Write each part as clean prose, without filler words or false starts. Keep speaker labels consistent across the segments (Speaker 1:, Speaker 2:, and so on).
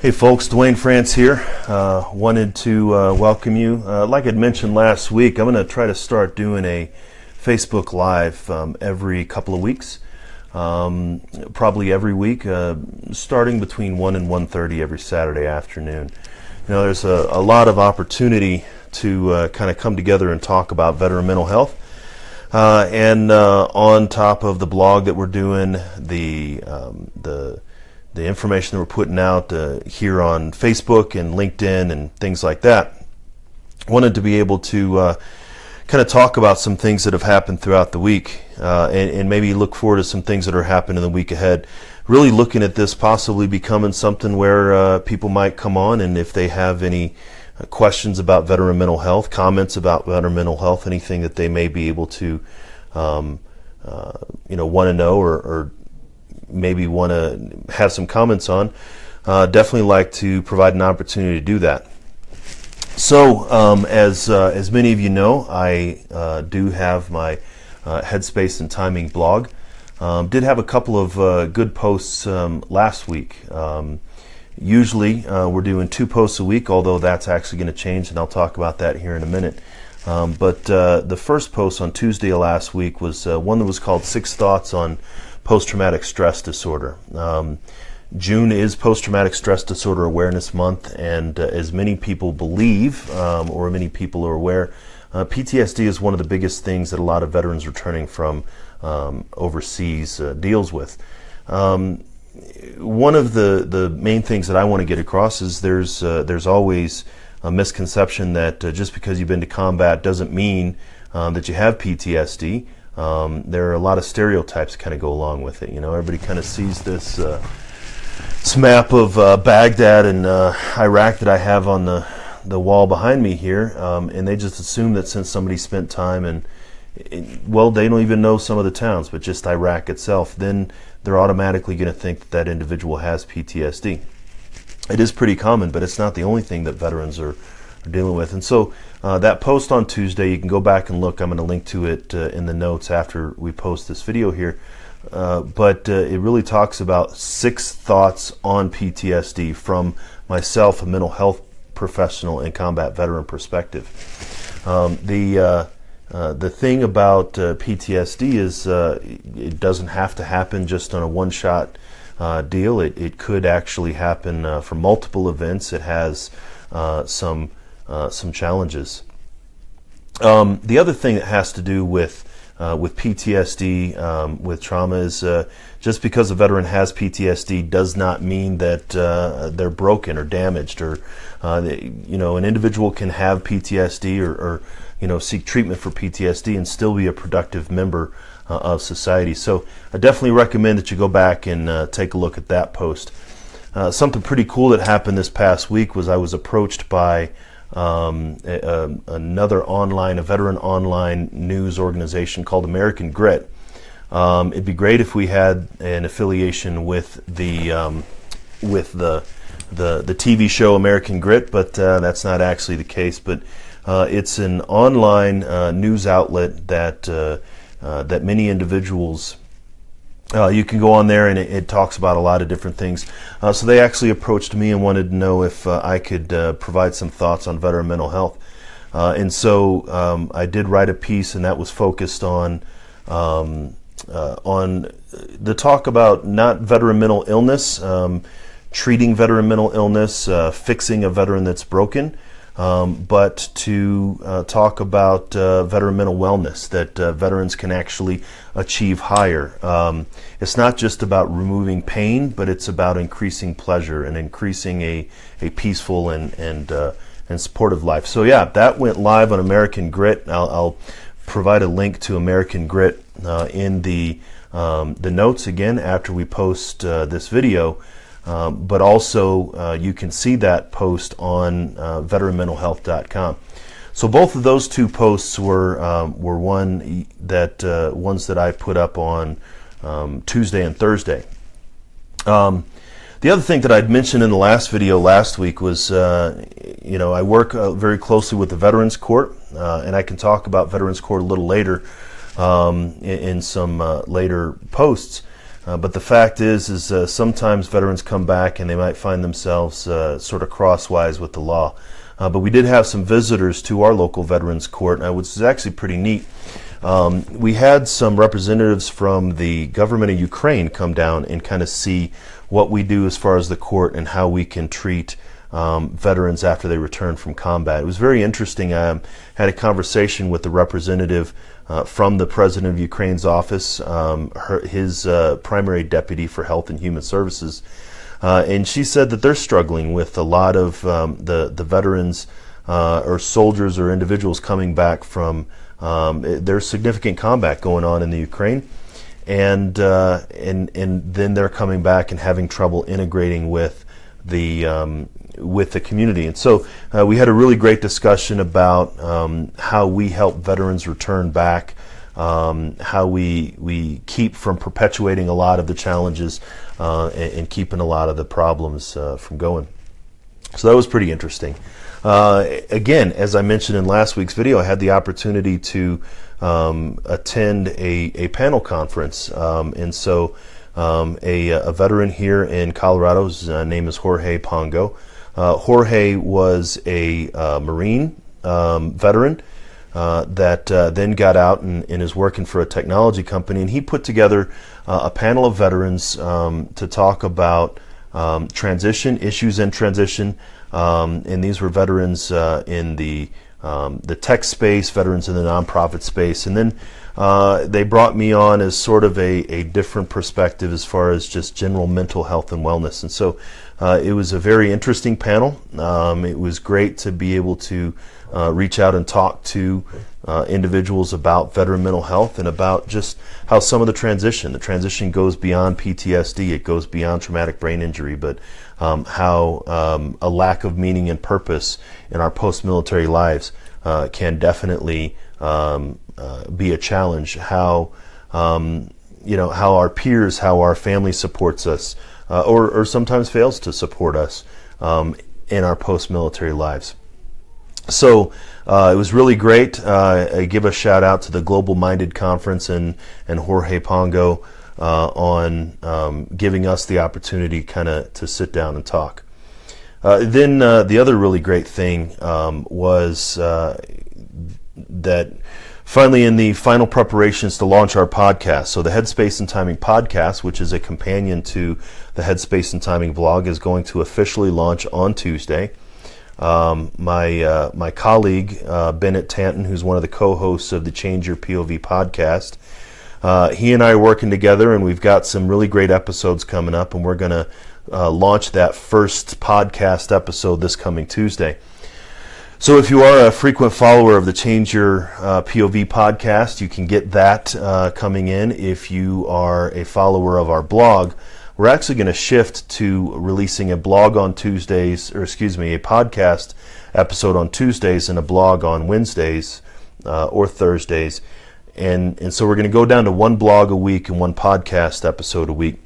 Speaker 1: Hey folks, Dwayne France here. Wanted to welcome you. Like I'd mentioned last week, I'm going to try to start doing a Facebook Live every couple of weeks, probably every week, starting between 1 and 1:30 every Saturday afternoon. You know, there's a lot of opportunity to kind of come together and talk about veteran mental health. And on top of the blog that we're doing, the information that we're putting out here on Facebook and LinkedIn and things like that, wanted to be able to kind of talk about some things that have happened throughout the week and maybe look forward to some things that are happening in the week ahead. Really looking at this possibly becoming something where people might come on, and if they have any questions about veteran mental health, comments about veteran mental health, anything that they may be able to want to know or maybe want to have some comments on, definitely like to provide an opportunity to do that. So as many of you know, I do have my Headspace and Timing blog. Did have a couple of good posts last week. Usually we're doing 2 posts a week, although that's actually going to change, and I'll talk about that here in a minute. But the first post on Tuesday of last week was one that was called 6 Thoughts on Post-Traumatic Stress Disorder. June is Post-Traumatic Stress Disorder Awareness Month, and as many people believe, or many people are aware, PTSD is one of the biggest things that a lot of veterans returning from overseas deals with. One of the main things that I want to get across is there's always a misconception that just because you've been to combat doesn't mean that you have PTSD. There are a lot of stereotypes kind of go along with it. You know, everybody kind of sees this map of Baghdad and Iraq that I have on the wall behind me here, and they just assume that since somebody spent time in, well, they don't even know some of the towns, but just Iraq itself, then they're automatically going to think that that individual has PTSD. It is pretty common, but it's not the only thing that veterans are dealing with. And so that post on Tuesday, you can go back and look. I'm going to link to it in the notes after we post this video here. But it really talks about 6 thoughts on PTSD from myself, a mental health professional and combat veteran perspective. The thing about PTSD is it doesn't have to happen just on a one-shot deal. It could actually happen from multiple events. It has some challenges. The other thing that has to do with PTSD, with trauma, is just because a veteran has PTSD does not mean that they're broken or damaged, or an individual can have PTSD or seek treatment for PTSD and still be a productive member of society. So I definitely recommend that you go back and take a look at that post. Something pretty cool that happened this past week was I was approached by another a veteran online news organization called American Grit. It'd be great if we had an affiliation with the TV show American Grit, but that's not actually the case. But it's an online news outlet that many individuals. You can go on there, and it talks about a lot of different things. So they actually approached me and wanted to know if I could provide some thoughts on veteran mental health. And so I did write a piece, and that was focused on the talk about not veteran mental illness, treating veteran mental illness, fixing a veteran that's broken, but to talk about veteran mental wellness, that veterans can actually achieve higher. It's not just about removing pain, but it's about increasing pleasure and increasing a peaceful and supportive life. So yeah, that went live on American Grit. I'll provide a link to American Grit in the notes again after we post this video. But also you can see that post on veteranmentalhealth.com. So both of those 2 posts were ones that I put up on Tuesday and Thursday. The other thing that I'd mentioned in the last video last week was, I work very closely with the Veterans Court, and I can talk about Veterans Court a little later in some later posts. But the fact is sometimes veterans come back and they might find themselves sort of crosswise with the law. But we did have some visitors to our local veterans court, which is actually pretty neat. We had some representatives from the government of Ukraine come down and kind of see what we do as far as the court and how we can treat veterans after they return from combat. It was very interesting. I had a conversation with the representative from the President of Ukraine's office, his primary deputy for Health and Human Services, and she said that they're struggling with a lot of the veterans or soldiers or individuals coming back from there's significant combat going on in the Ukraine, and then they're coming back and having trouble integrating with the community. And so we had a really great discussion about how we help veterans return back, how we keep from perpetuating a lot of the challenges and keeping a lot of the problems from going. So that was pretty interesting. Again, as I mentioned in last week's video, I had the opportunity to attend a panel conference, and so a veteran here in Colorado, his name is Jorge Pongo. Jorge was a Marine veteran that then got out and is working for a technology company, and he put together a panel of veterans to talk about transition, issues in transition, and these were veterans in the tech space, veterans in the nonprofit space, and then they brought me on as sort of a different perspective as far as just general mental health and wellness. And so it was a very interesting panel. It was great to be able to reach out and talk to individuals about veteran mental health and about just how some of the transition goes beyond PTSD, it goes beyond traumatic brain injury, but how a lack of meaning and purpose in our post-military lives can definitely be a challenge. How how our peers, how our family supports us, or sometimes fails to support us in our post-military lives. So it was really great. I give a shout out to the Global Minded Conference and Jorge Pongo on giving us the opportunity kind of to sit down and talk. Then the other really great thing was that finally in the final preparations to launch our podcast, so the Headspace and Timing podcast, which is a companion to the Headspace and Timing blog, is going to officially launch on Tuesday. My colleague, Bennett Tanton, who's one of the co-hosts of the Change Your POV podcast, he and I are working together, and we've got some really great episodes coming up, and we're going to launch that first podcast episode this coming Tuesday. So if you are a frequent follower of the Change Your POV podcast, you can get that coming in. If you are a follower of our blog, we're actually going to shift to releasing a blog on Tuesdays, a podcast episode on Tuesdays and a blog on Wednesdays or Thursdays. And so we're going to go down to one blog a week and one podcast episode a week.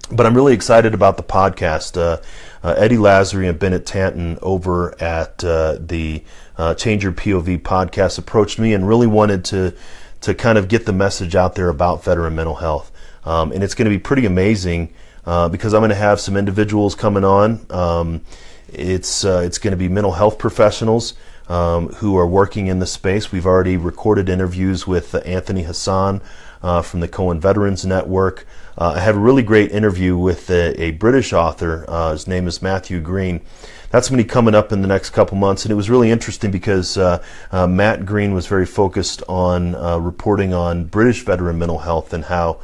Speaker 1: But I'm really excited about the podcast. Eddie Lazary and Bennett Tanton over at the Change Your POV podcast approached me and really wanted to kind of get the message out there about veteran mental health. And it's going to be pretty amazing because I'm going to have some individuals coming on. It's going to be mental health professionals who are working in the space. We've already recorded interviews with Anthony Hassan from the Cohen Veterans Network. I had a really great interview with a British author. His name is Matthew Green. That's going to be coming up in the next couple months, and it was really interesting because Matt Green was very focused on reporting on British veteran mental health and how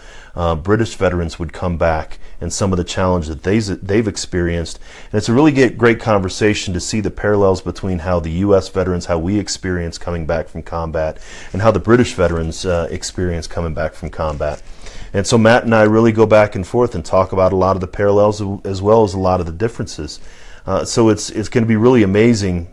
Speaker 1: British veterans would come back and some of the challenges that they've experienced. And it's a really great conversation to see the parallels between how the U.S. veterans, how we experience coming back from combat, and how the British veterans experience coming back from combat. And so Matt and I really go back and forth and talk about a lot of the parallels as well as a lot of the differences. So it's going to be really amazing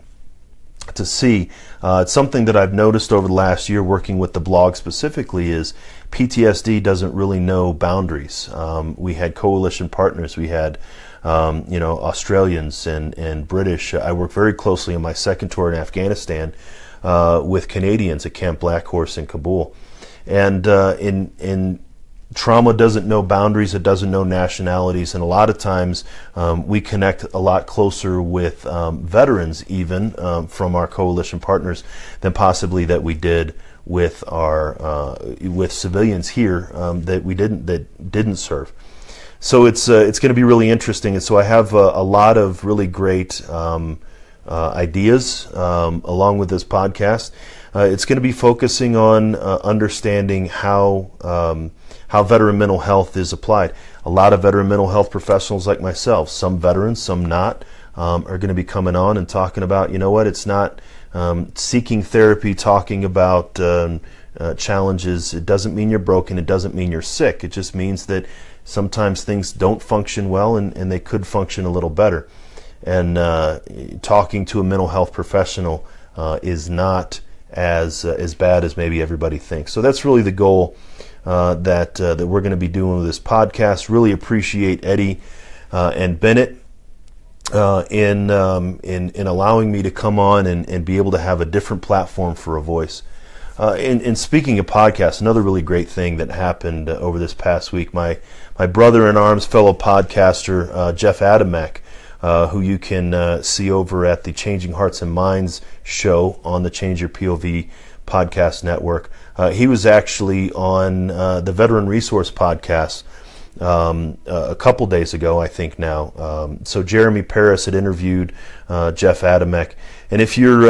Speaker 1: to see. It's something that I've noticed over the last year working with the blog specifically is PTSD doesn't really know boundaries. We had coalition partners. We had Australians and British. I worked very closely on my second tour in Afghanistan with Canadians at Camp Black Horse in Kabul. And trauma doesn't know boundaries, it doesn't know nationalities, and a lot of times we connect a lot closer with veterans even from our coalition partners than possibly that we did with our with civilians here that didn't serve. So it's going to be really interesting, and so I have a lot of really great ideas along with this podcast. It's going to be focusing on understanding how veteran mental health is applied. A lot of veteran mental health professionals like myself, some veterans, some not, are going to be coming on and talking about, you know what, it's not seeking therapy, talking about challenges. It doesn't mean you're broken. It doesn't mean you're sick. It just means that sometimes things don't function well and they could function a little better. And talking to a mental health professional is not as bad as maybe everybody thinks. So that's really the goal that we're going to be doing with this podcast. Really appreciate Eddie and Bennett in allowing me to come on and be able to have a different platform for a voice. And speaking of podcasts, another really great thing that happened over this past week, my brother-in-arms, fellow podcaster, Jeff Adamec, who you can see over at the Changing Hearts and Minds show on the Change Your POV podcast network. He was actually on the Veteran Resource podcast a couple days ago, I think now. So Jeremy Paris had interviewed Jeff Adamec, and if you're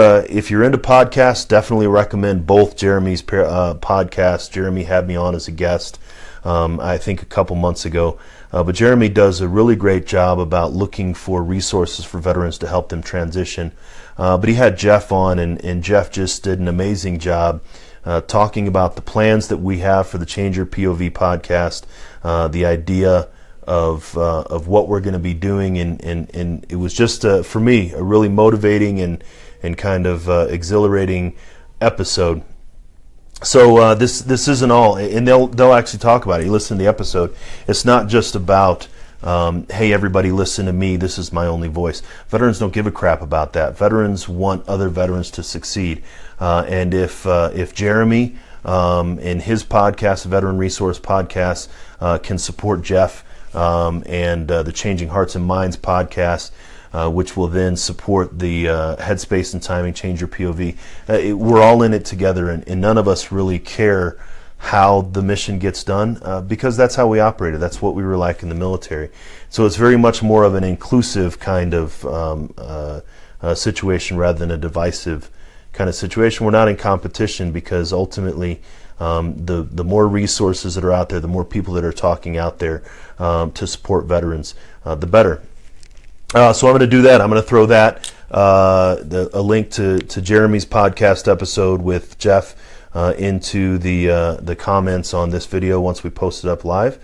Speaker 1: into podcasts, definitely recommend both Jeremy's podcasts. Jeremy had me on as a guest, I think a couple months ago. But Jeremy does a really great job about looking for resources for veterans to help them transition. But he had Jeff on, and Jeff just did an amazing job talking about the plans that we have for the Change Your POV podcast, the idea of what we're going to be doing, and it was just for me a really motivating and kind of exhilarating episode. So this isn't all, and they'll actually talk about it. You listen to the episode. It's not just about hey, everybody listen to me, this is my only voice. Veterans don't give a crap about that. Veterans want other veterans to succeed. And if Jeremy in his podcast, Veteran Resource Podcast, can support Jeff and the Changing Hearts and Minds podcast, which will then support the Headspace and Timing, Change Your POV. We're all in it together, and none of us really care how the mission gets done because that's how we operated. That's what we were like in the military. So it's very much more of an inclusive kind of situation rather than a divisive kind of situation. We're not in competition because ultimately the more resources that are out there, the more people that are talking out there to support veterans, the better. So I'm going to do that. I'm going to throw that a link to Jeremy's podcast episode with Jeff into the comments on this video once we post it up live.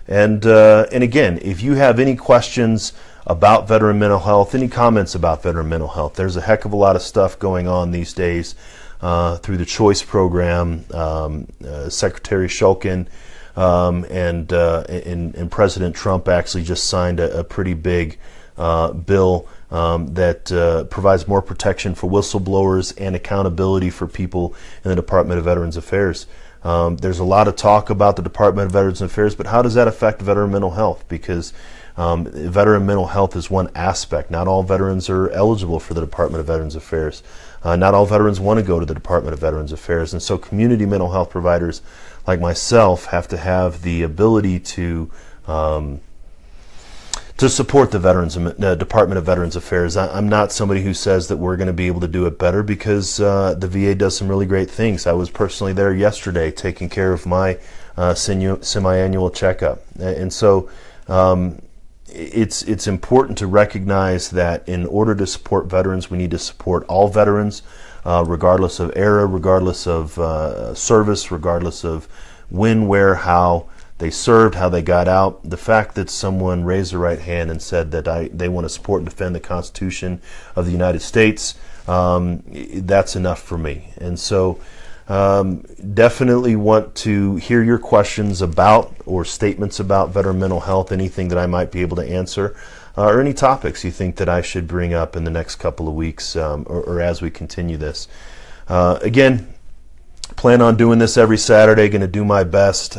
Speaker 1: And again, if you have any questions about veteran mental health, any comments about veteran mental health, there's a heck of a lot of stuff going on these days through the Choice program. Secretary Shulkin and President Trump actually just signed a pretty big bill that provides more protection for whistleblowers and accountability for people in the Department of Veterans Affairs. There's a lot of talk about the Department of Veterans Affairs, but how does that affect veteran mental health? Because veteran mental health is one aspect. Not all veterans are eligible for the Department of Veterans Affairs. Not all veterans want to go to the Department of Veterans Affairs. And so community mental health providers like myself have to have the ability to support the Department of Veterans Affairs. I'm not somebody who says that we're going to be able to do it better because the VA does some really great things. I was personally there yesterday taking care of my semi-annual checkup. And so it's important to recognize that in order to support veterans, we need to support all veterans, regardless of era, regardless of service, regardless of when, where, how they served, how they got out. The fact that someone raised their right hand and said that they want to support and defend the Constitution of the United States, that's enough for me. And so definitely want to hear your questions about or statements about veteran mental health, anything that I might be able to answer, or any topics you think that I should bring up in the next couple of weeks or as we continue this. Again, plan on doing this every Saturday, going to do my best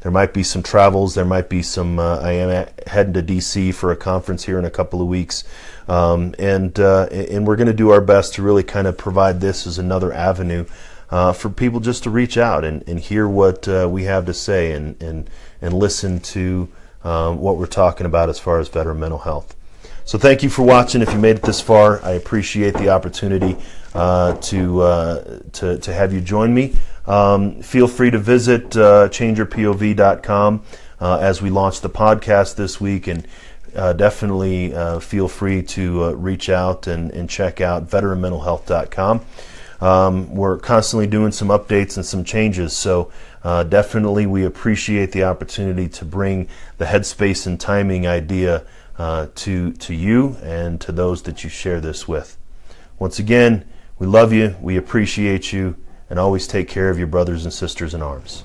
Speaker 1: There might be some travels. There might be some. I am heading to DC for a conference here in a couple of weeks, and we're going to do our best to really kind of provide this as another avenue for people just to reach out and hear what we have to say and listen to what we're talking about as far as veteran mental health. So thank you for watching. If you made it this far, I appreciate the opportunity to have you join me. Feel free to visit changeyourpov.com as we launch the podcast this week, and definitely feel free to reach out and check out veteranmentalhealth.com. We're constantly doing some updates and some changes, so definitely we appreciate the opportunity to bring the headspace and timing idea to you and to those that you share this with. Once again, we love you, we appreciate you, and always take care of your brothers and sisters in arms.